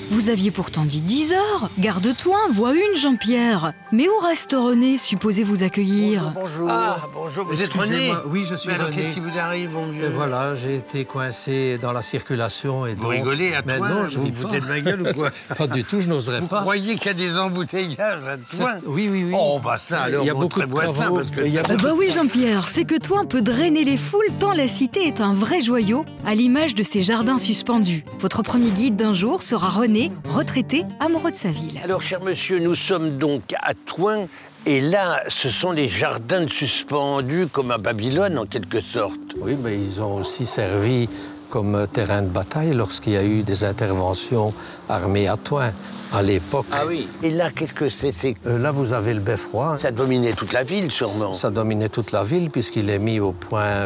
Vous aviez pourtant dit 10 heures. Gare de Thoin, voie 1, Jean-Pierre. Mais où reste René, supposé vous accueillir? Bonjour. Ah, bonjour, vous êtes René? Oui, je suis alors, René. qu'est-ce qui vous arrive, mon vieux? Et voilà, j'ai été coincé dans la circulation et Vous donc... rigolez à Mais Thoin? non, je vous ris vous foutez pas. de ma gueule ou quoi? Pas du tout, je n'oserais Vous pas. croyez qu'il y a des embouteillages à Thoin? Certes, oui, oui, oui. Oh, bah ça, alors, il y a bon, beaucoup de prévois ça, travaux. parce que mais il y a ça- Bah oui, Jean-Pierre, c'est que Thoin peut drainer les foules tant la cité est un vrai joyau, à l'image de ses jardins suspendus. Votre premier guide d'un jour sera René, retraité, amoureux de sa ville. Alors, cher monsieur, nous sommes donc à Thoin, et là, ce sont les jardins suspendus comme à Babylone, en quelque sorte. Oui, mais ils ont aussi servi comme terrain de bataille lorsqu'il y a eu des interventions armées à Thoin, à l'époque. Ah oui. Et là, qu'est-ce que c'est? Là, vous avez le beffroi. Ça dominait toute la ville, sûrement. Ça dominait toute la ville puisqu'il est mis au point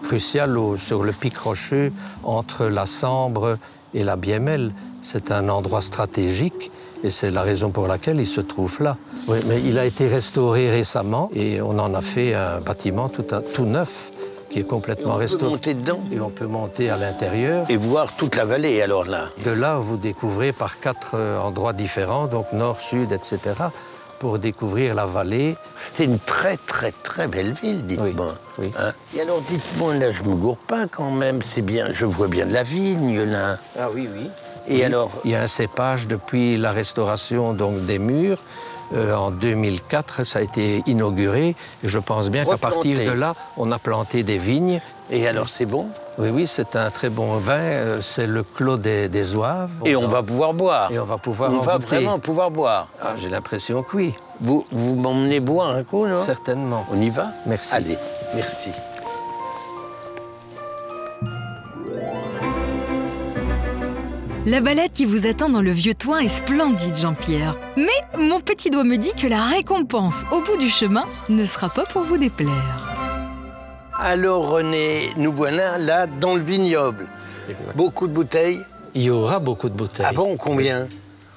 crucial sur le pic rocheux entre la Sambre et la Biémelle. C'est un endroit stratégique et c'est la raison pour laquelle il se trouve là. Oui, mais il a été restauré récemment et on en a fait un bâtiment tout neuf qui est complètement restauré. On peut monter dedans? Et on peut monter à l'intérieur. Et voir toute la vallée, alors là. De là, vous découvrez par 4 endroits différents, donc nord, sud, etc., pour découvrir la vallée. C'est une très, très, très belle ville, dites-moi. Oui, oui. Hein? Et alors, dites-moi, là, je me gourre pas quand même, c'est bien, je vois bien de la vigne, là. Ah oui, oui. Et oui. alors? Il y a un cépage depuis la restauration donc, des murs. En 2004, ça a été inauguré. Et je pense bien qu'à partir de là, on a planté des vignes. Et alors, c'est bon? Oui, oui, c'est un très bon vin. C'est le Clos des Oives. Et on va pouvoir boire. Et on va pouvoir on en va goûter. vraiment pouvoir boire. Ah, j'ai l'impression que oui. Vous m'emmenez boire un coup, non? Certainement. On y va? Merci. Allez, merci. La balade qui vous attend dans le vieux Thoin est splendide, Jean-Pierre. Mais mon petit doigt me dit que la récompense au bout du chemin ne sera pas pour vous déplaire. Alors, René, nous voilà là dans le vignoble. Exact. Beaucoup de bouteilles? Il y aura beaucoup de bouteilles. Ah bon, combien?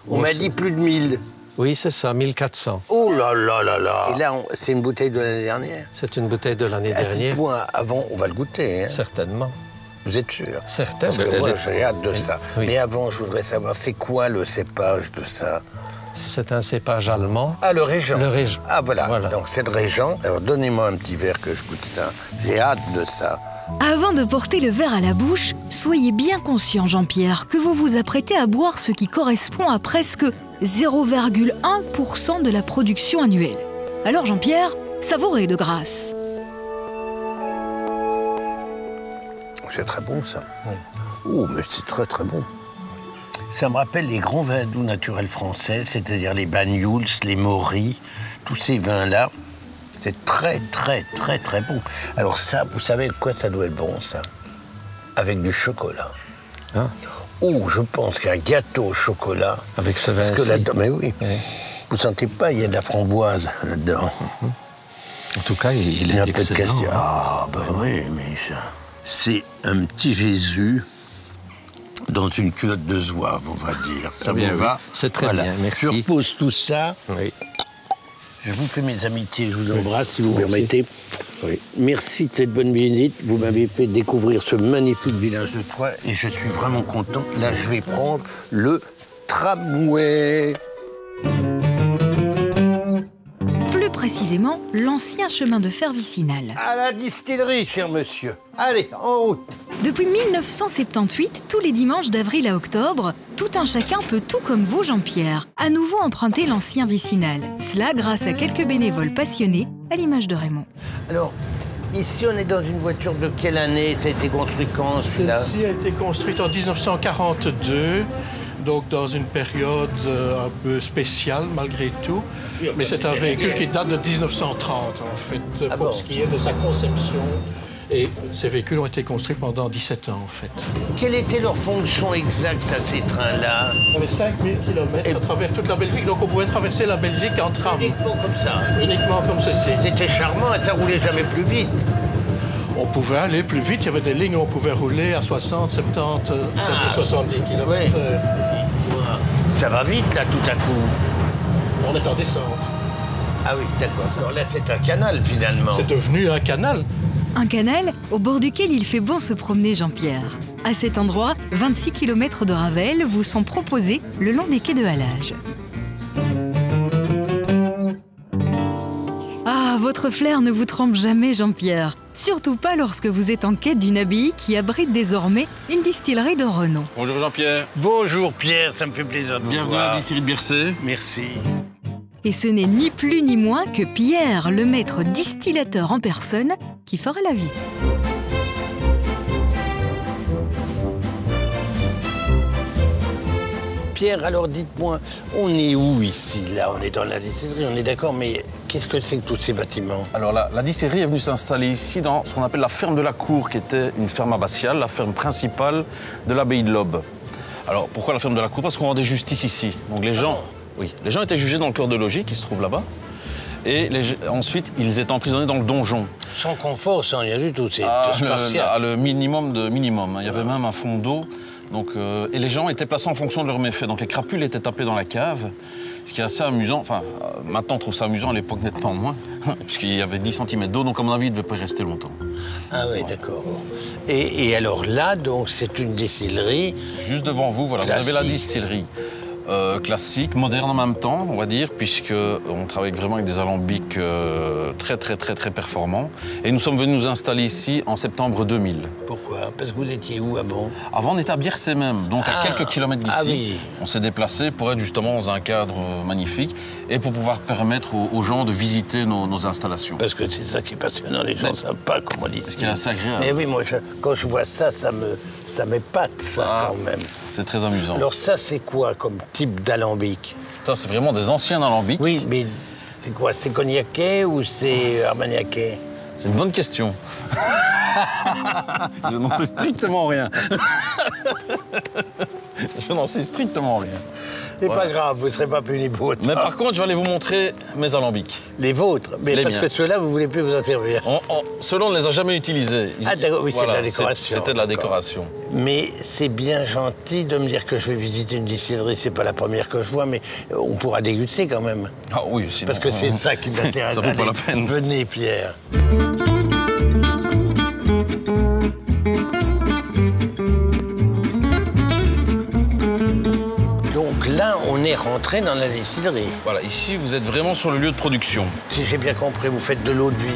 On On m'a sait. dit plus de 1000. Oui, c'est ça, 1400. Oh là là là là! Et là, c'est une bouteille de l'année dernière? C'est une bouteille de l'année Ah, dernière. dites-moi, avant, on va le goûter, hein? Certainement. Vous êtes sûr? Certain. Parce que moi, j'ai hâte de ça. Oui. Mais avant, je voudrais savoir, c'est quoi le cépage de ça? C'est un cépage allemand. Ah, le Régent. Le Régent. Ah, voilà. Voilà. Donc, c'est le Régent. Alors, donnez-moi un petit verre que je goûte ça. J'ai hâte de ça. Avant de porter le verre à la bouche, soyez bien conscient, Jean-Pierre, que vous vous apprêtez à boire ce qui correspond à presque 0,1% de la production annuelle. Alors, Jean-Pierre, savourez de grâce. C'est très bon, ça. Oui. Oh, mais c'est très, très bon. Ça me rappelle les grands vins doux naturels français, c'est-à-dire les Banyuls, les Maury, tous ces vins-là. C'est très, très, très, très bon. Alors ça, vous savez quoi ça doit être bon, ça? Avec du chocolat. Hein? Oh, je pense qu'un gâteau au chocolat... Avec ce vin. Parce que là-dedans, mais oui. Oui. Vous sentez pas, il y a de la framboise là-dedans. En tout cas, il Il y a est un peu de excellent. castille. Ah, ben oui, mais ça... C'est un petit Jésus dans une culotte de zouave, on va dire. Ça bien, vous oui. va? C'est très Voilà. bien, merci. Je repose tout ça. Oui. Je vous fais mes amitiés, je vous embrasse, si vous Merci. permettez. Oui. Merci de cette bonne visite. Vous m'avez fait découvrir ce magnifique village de Troyes et je suis vraiment content. Là, je vais prendre le tramway. Plus précisément, l'ancien chemin de fer vicinal. À la distillerie, cher monsieur. Allez, en route. Depuis 1978, tous les dimanches d'avril à octobre, tout un chacun peut, tout comme vous, Jean-Pierre, à nouveau emprunter l'ancien vicinal. Cela grâce à quelques bénévoles passionnés, à l'image de Raymond. Alors, ici, on est dans une voiture de quelle année? Ça a été construit quand, celui-là? Celle-ci a été construite en 1942, donc dans une période un peu spéciale malgré tout. Mais c'est un véhicule qui date de 1930 en fait, Ah pour bon? ce qui est de sa conception. Et ces véhicules ont été construits pendant 17 ans en fait. Quelle était leur fonction exacte à ces trains-là? Il y avait 5000 km à travers toute la Belgique, donc on pouvait traverser la Belgique en tram, Uniquement comme ça. uniquement comme ceci. C'était charmant et ça roulait jamais plus vite. On pouvait aller plus vite, il y avait des lignes où on pouvait rouler à 60, 70, 70 km/h. Ouais. Ça va vite, là, tout à coup. On est en descente. Ah oui, d'accord. Alors là, c'est un canal, finalement. C'est devenu un canal. Un canal au bord duquel il fait bon se promener, Jean-Pierre. À cet endroit, 26 km de Ravel vous sont proposés le long des quais de halage. Ah, votre flair ne vous trompe jamais, Jean-Pierre. Surtout pas lorsque vous êtes en quête d'une abbaye qui abrite désormais une distillerie de renom. Bonjour Jean-Pierre. Bonjour Pierre, ça me fait plaisir de vous Bienvenue voir. à la distillerie de Bercé. Merci. Et ce n'est ni plus ni moins que Pierre, le maître distillateur en personne, qui fera la visite. Pierre, alors dites-moi, on est où ici, là? On est dans la distillerie, on est d'accord, mais qu'est-ce que c'est que tous ces bâtiments? Alors la distillerie est venue s'installer ici dans ce qu'on appelle la ferme de la Cour, qui était une ferme abbatiale, la ferme principale de l'abbaye de l'Aube. Alors pourquoi la ferme de la Cour? Parce qu'on rendait justice ici. Donc les gens, les gens étaient jugés dans le cœur de logis, qui se trouve là-bas. Et ensuite, ils étaient emprisonnés dans le donjon. Sans confort, sans rien du tout, c'est À le minimum de minimum. Il y avait même un fond d'eau. Donc, et les gens étaient placés en fonction de leurs méfaits. Donc les crapules étaient tapées dans la cave, ce qui est assez amusant. Enfin, maintenant on trouve ça amusant, à l'époque nettement moins, puisqu'il y avait 10 cm d'eau, donc à mon avis, il ne devait pas y rester longtemps. Ah oui, d'accord. Et alors là, donc, c'est une distillerie. Juste devant vous, voilà, classique. vous avez la distillerie. Classique, moderne en même temps, on va dire, puisqu'on travaille vraiment avec des alambics très performants. Et nous sommes venus nous installer ici en septembre 2000. Pourquoi? Parce que vous étiez où avant? Avant, on était à Biercé même, donc à quelques kilomètres d'ici. Oui. On s'est déplacé pour être justement dans un cadre magnifique et pour pouvoir permettre aux gens de visiter nos installations. Parce que c'est ça qui est passionnant, les gens ne savent pas comment dire. Ce qui est assez agréable. Mais oui, moi, quand je vois ça, ça m'épate, ça, quand même. C'est très amusant. Alors ça, c'est quoi comme type d'alambic? Ça, c'est vraiment des anciens alambics. Oui, mais c'est quoi? C'est cognacais ou c'est armagnaquais? C'est une bonne question. Je n'en sais strictement rien. Je n'en sais strictement rien. C'est pas grave, vous ne serez pas puni pour autant. Mais par contre, je vais aller vous montrer mes alambics. Les vôtres? Mais parce que ceux-là, vous ne voulez plus vous en servir. Ceux-là, on ne les a jamais utilisés. Ah d'accord, oui, c'est de la décoration. C'était de la décoration. Mais c'est bien gentil de me dire que je vais visiter une distillerie. C'est pas la première que je vois, mais on pourra déguster quand même. Ah oui, sinon... Parce que c'est ça qui m'intéresse. Ça vaut pas la peine. Venez, Pierre. Donc là, on est rentré dans la distillerie. Voilà, ici, vous êtes vraiment sur le lieu de production. Si j'ai bien compris, vous faites de l'eau de vie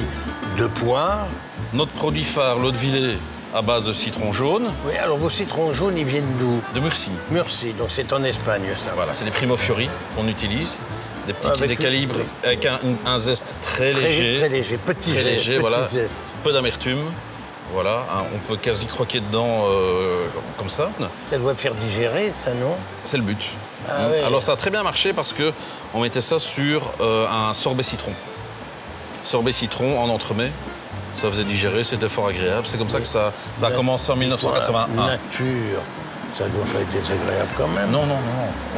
de poire. Notre produit phare, l'eau de Villers, à base de citron jaune. Oui, alors vos citrons jaunes, ils viennent d'où? De Murcie. Murcie, donc c'est en Espagne, ça. Voilà, c'est des Primo Fiori qu'on utilise. Des petits calibres avec un zeste très léger. Très léger, petit zeste. Peu d'amertume. Voilà, on peut quasi croquer dedans comme ça. Ça doit faire digérer, ça, non? C'est le but. Ah, oui. Alors ça a très bien marché parce qu'on mettait ça sur un sorbet citron. Sorbet citron en entremets. Ça faisait digérer, c'était fort agréable. C'est comme ça que ça a commencé en 1981. Nature, ça doit pas être désagréable quand même. Non.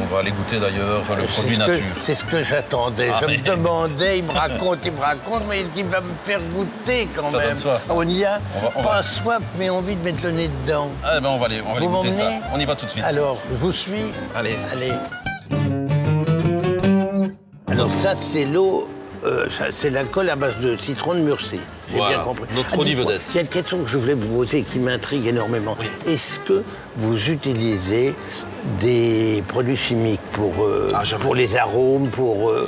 On va aller goûter d'ailleurs le produit nature. C'est ce que j'attendais. Je me demandais, il me raconte, mais est-ce qu'il va me faire goûter quand ça même? Donne soif. On y a pas soif, mais envie de mettre le nez dedans. Ah ben on va aller goûter ça. On y va tout de suite. Alors, je vous suis. Allez. Alors ça, c'est l'eau... c'est l'alcool à base de citron de Murcie. J'ai bien compris. Notre produit vedette. Il y a une question que je voulais vous poser et qui m'intrigue énormément. Oui. Est-ce que vous utilisez des produits chimiques pour les arômes,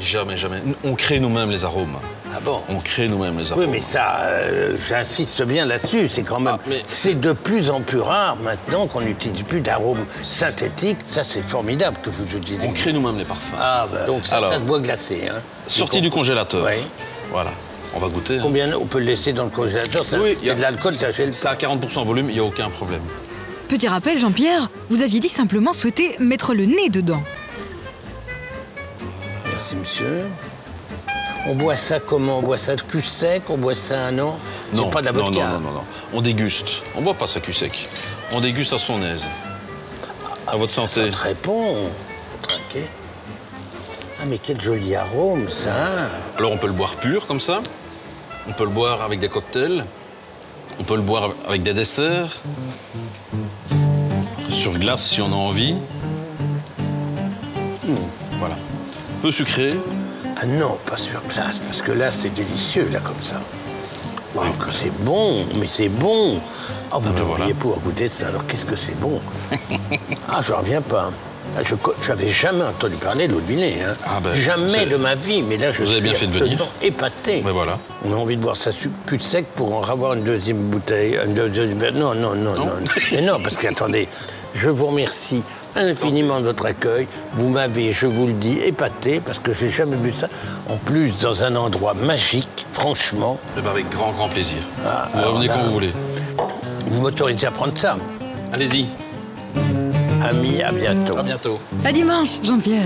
Jamais. On crée nous-mêmes les arômes. Ah bon? On crée nous-mêmes les arômes. Oui, mais ça, j'insiste bien là-dessus. C'est quand même... C'est de plus en plus rare maintenant qu'on n'utilise plus d'arômes synthétiques. Ça, c'est formidable que vous utilisez. On crée nous-mêmes les parfums. Ah ben, donc ça se boit glacé, hein? Sorti du congélateur. Oui. Voilà. On va goûter. Combien on peut le laisser dans le congélateur? Oui, il y a de l'alcool, ça gèle. Ça a 40% de volume, il n'y a aucun problème. Petit rappel, Jean-Pierre, vous aviez dit simplement souhaiter mettre le nez dedans. Merci, monsieur. On boit ça comment? On boit ça de cul sec? On boit ça, non? Non, pas de la vodka. Non. On déguste. On ne boit pas ça cul sec. On déguste à son aise. À votre santé. C'est très bon. Trinquez. Ah, mais quel joli arôme, ça. Alors, on peut le boire pur, comme ça. On peut le boire avec des cocktails. On peut le boire avec des desserts. Sur glace, si on a envie. Voilà. Peu sucré. Ah non, pas sur glace, parce que là, c'est délicieux, là, comme ça. Oh, que c'est bon, mais c'est bon. Oh, vous devriez voilà. pouvoir goûter ça. Alors, qu'est-ce que c'est bon. Ah, je reviens pas. Je n'avais jamais entendu parler de l'eau de Vinay. Hein. Ah ben, jamais de ma vie. Mais là, je Vous avez suis bien fait de venir. absolument épaté. Mais voilà. On a envie de boire ça plus sec pour en avoir une deuxième bouteille. Non, non, non, non. Mais non, parce qu'attendez, je vous remercie infiniment de votre accueil. Vous m'avez, je vous le dis, épaté, parce que j'ai jamais vu ça. En plus, dans un endroit magique, franchement. Eh ben, avec grand, grand plaisir. Ah, vous revenez là, quand vous voulez. Vous m'autorisez à prendre ça. Allez-y. Amis, à bientôt. À bientôt. À dimanche, Jean-Pierre.